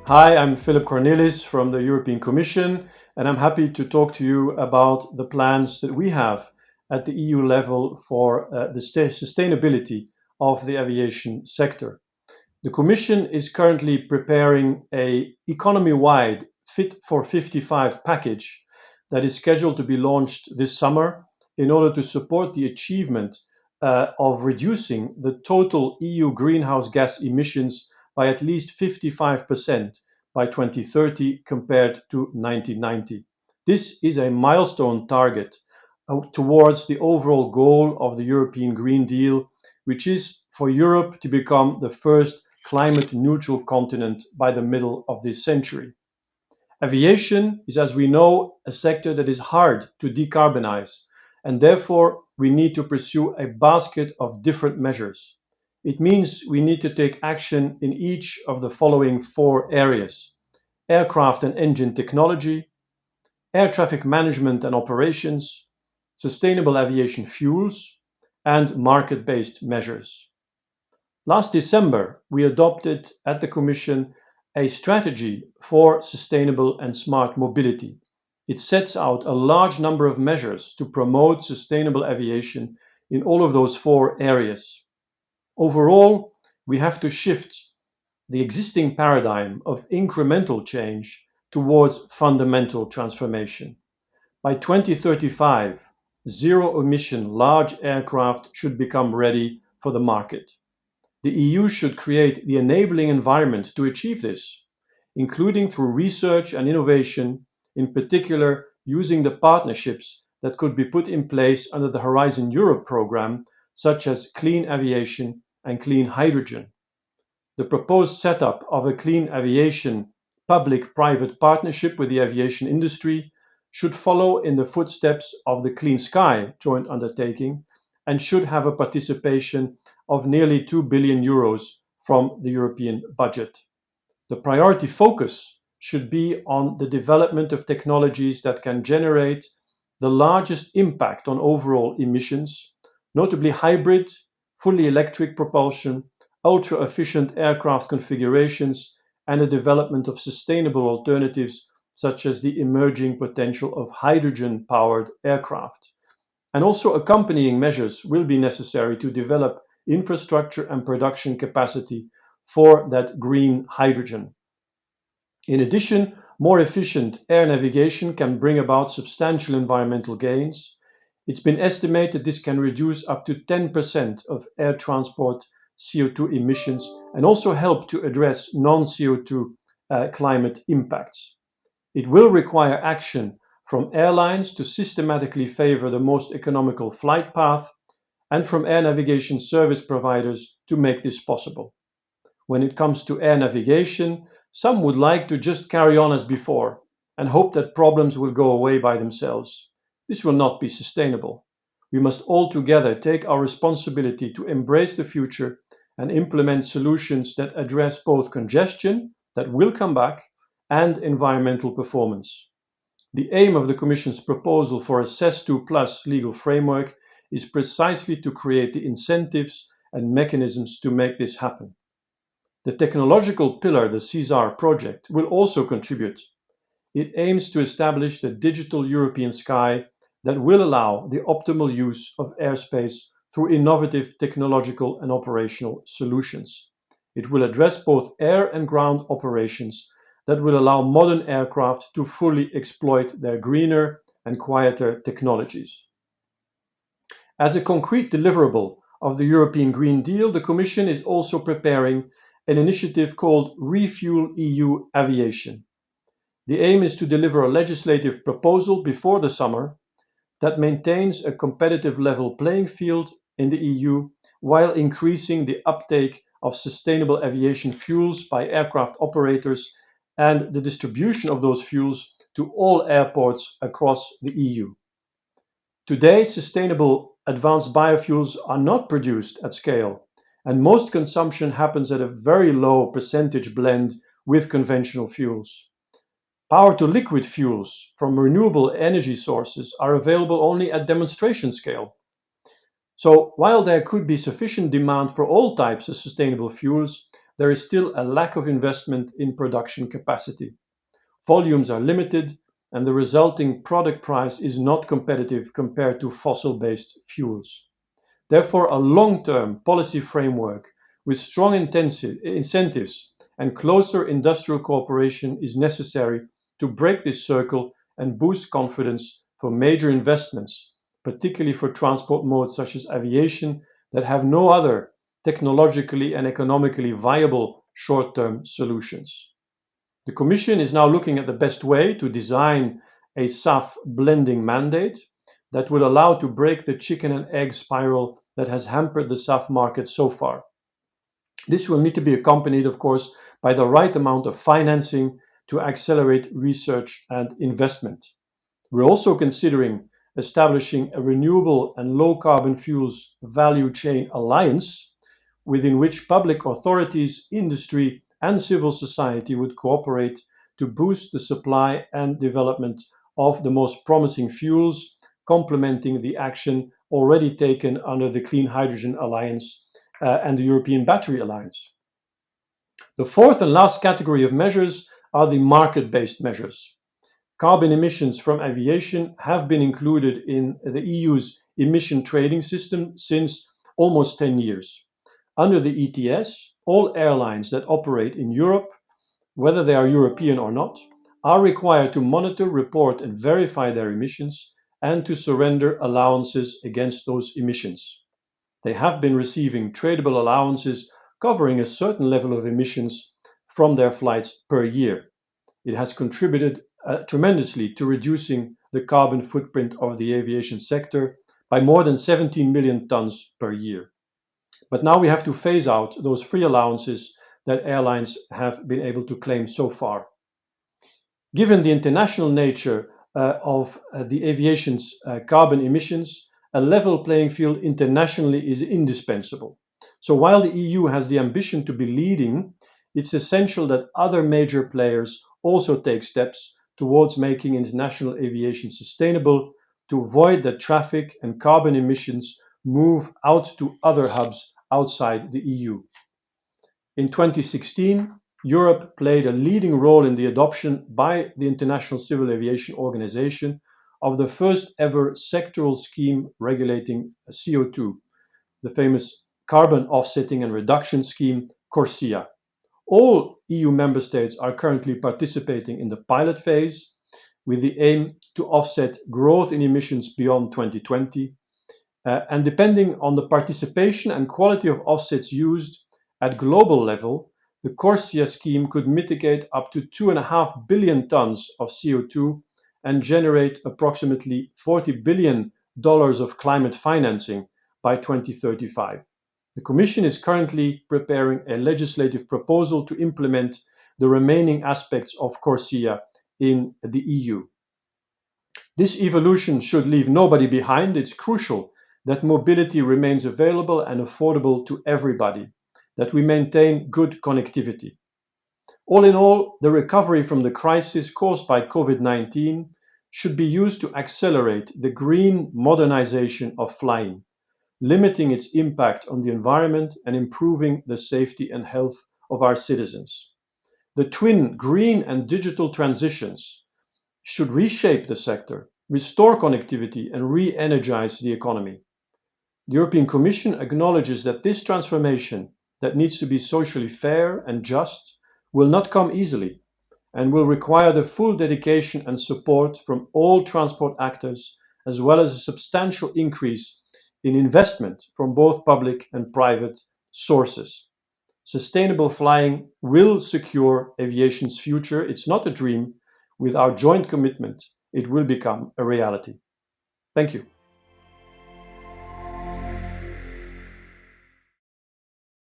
Hi, I'm Filip Cornelis from the European Commission, and I'm happy to talk to you about the plans that we have at the EU level for the sustainability of the aviation sector. The Commission is currently preparing an economy-wide Fit for 55 package that is scheduled to be launched this summer in order to support the achievement of reducing the total EU greenhouse gas emissions by at least 55% by 2030 compared to 1990. This is a milestone target towards the overall goal of the European Green Deal, which is for Europe to become the first climate neutral continent by the middle of this century. Aviation is, as we know, a sector that is hard to decarbonize, and therefore we need to pursue a basket of different measures. It means we need to take action in each of the following four areas: aircraft and engine technology, air traffic management and operations, sustainable aviation fuels, and market-based measures. Last December, we adopted at the Commission a strategy for sustainable and smart mobility. It sets out a large number of measures to promote sustainable aviation in all of those four areas. Overall, we have to shift the existing paradigm of incremental change towards fundamental transformation. By 2035, zero-emission large aircraft should become ready for the market. The EU should create the enabling environment to achieve this, including through research and innovation, in particular using the partnerships that could be put in place under the Horizon Europe programme, such as clean aviation and clean hydrogen. The proposed setup of a clean aviation public-private partnership with the aviation industry should follow in the footsteps of the Clean Sky joint undertaking and should have a participation of nearly 2 billion euros from the European budget. The priority focus should be on the development of technologies that can generate the largest impact on overall emissions, notably hybrid, fully electric propulsion, ultra-efficient aircraft configurations, and the development of sustainable alternatives such as the emerging potential of hydrogen-powered aircraft. And also accompanying measures will be necessary to develop infrastructure and production capacity for that green hydrogen. In addition, more efficient air navigation can bring about substantial environmental gains. It's been estimated this can reduce up to 10% of air transport CO2 emissions and also help to address non-CO2 climate impacts. It will require action from airlines to systematically favor the most economical flight path and from air navigation service providers to make this possible. When it comes to air navigation, some would like to just carry on as before and hope that problems will go away by themselves. This will not be sustainable. We must all together take our responsibility to embrace the future and implement solutions that address both congestion, that will come back, and environmental performance. The aim of the Commission's proposal for a CES2 Plus legal framework is precisely to create the incentives and mechanisms to make this happen. The technological pillar, the CESAR project, will also contribute. It aims to establish the digital European sky that will allow the optimal use of airspace through innovative technological and operational solutions. It will address both air and ground operations that will allow modern aircraft to fully exploit their greener and quieter technologies. As a concrete deliverable of the European Green Deal, the Commission is also preparing an initiative called Refuel EU Aviation. The aim is to deliver a legislative proposal before the summer that maintains a competitive level playing field in the EU while increasing the uptake of sustainable aviation fuels by aircraft operators and the distribution of those fuels to all airports across the EU. Today, sustainable advanced biofuels are not produced at scale, and most consumption happens at a very low percentage blend with conventional fuels. Power to liquid fuels from renewable energy sources are available only at demonstration scale. So while there could be sufficient demand for all types of sustainable fuels, there is still a lack of investment in production capacity. Volumes are limited, and the resulting product price is not competitive compared to fossil-based fuels. Therefore, a long-term policy framework with strong incentives and closer industrial cooperation is necessary to break this circle and boost confidence for major investments, particularly for transport modes such as aviation that have no other technologically and economically viable short-term solutions. The Commission is now looking at the best way to design a SAF blending mandate that will allow to break the chicken and egg spiral that has hampered the SAF market so far. This will need to be accompanied, of course, by the right amount of financing to accelerate research and investment. We're also considering establishing a renewable and low carbon fuels value chain alliance within which public authorities, industry, and civil society would cooperate to boost the supply and development of the most promising fuels, complementing the action already taken under the Clean Hydrogen Alliance and the European Battery Alliance. The fourth and last category of measures are the market-based measures. Carbon emissions from aviation have been included in the EU's emission trading system since almost 10 years. Under the ETS, all airlines that operate in Europe, whether they are European or not, are required to monitor, report, and verify their emissions and to surrender allowances against those emissions. They have been receiving tradable allowances covering a certain level of emissions from their flights per year. It has contributed tremendously to reducing the carbon footprint of the aviation sector by more than 17 million tons per year. But now we have to phase out those free allowances that airlines have been able to claim so far. Given the international nature of the aviation's carbon emissions, a level playing field internationally is indispensable. So while the EU has the ambition to be leading, it's essential that other major players also take steps towards making international aviation sustainable to avoid that traffic and carbon emissions move out to other hubs outside the EU. In 2016, Europe played a leading role in the adoption by the International Civil Aviation Organization of the first ever sectoral scheme regulating CO2, the famous Carbon Offsetting and Reduction Scheme, CORSIA. All EU member states are currently participating in the pilot phase with the aim to offset growth in emissions beyond 2020. And depending on the participation and quality of offsets used at global level, the CORSIA scheme could mitigate up to 2.5 billion tons of CO2 and generate approximately $40 billion of climate financing by 2035. The Commission is currently preparing a legislative proposal to implement the remaining aspects of CORSIA in the EU. This evolution should leave nobody behind. It's crucial that mobility remains available and affordable to everybody, that we maintain good connectivity. All in all, the recovery from the crisis caused by COVID-19 should be used to accelerate the green modernization of flying, limiting its impact on the environment and improving the safety and health of our citizens. The twin green and digital transitions should reshape the sector, restore connectivity, and re-energize the economy. The European Commission acknowledges that this transformation, that needs to be socially fair and just, will not come easily and will require the full dedication and support from all transport actors, as well as a substantial increase in investment from both public and private sources. Sustainable flying will secure aviation's future. It's not a dream. With our joint commitment, it will become a reality. Thank you.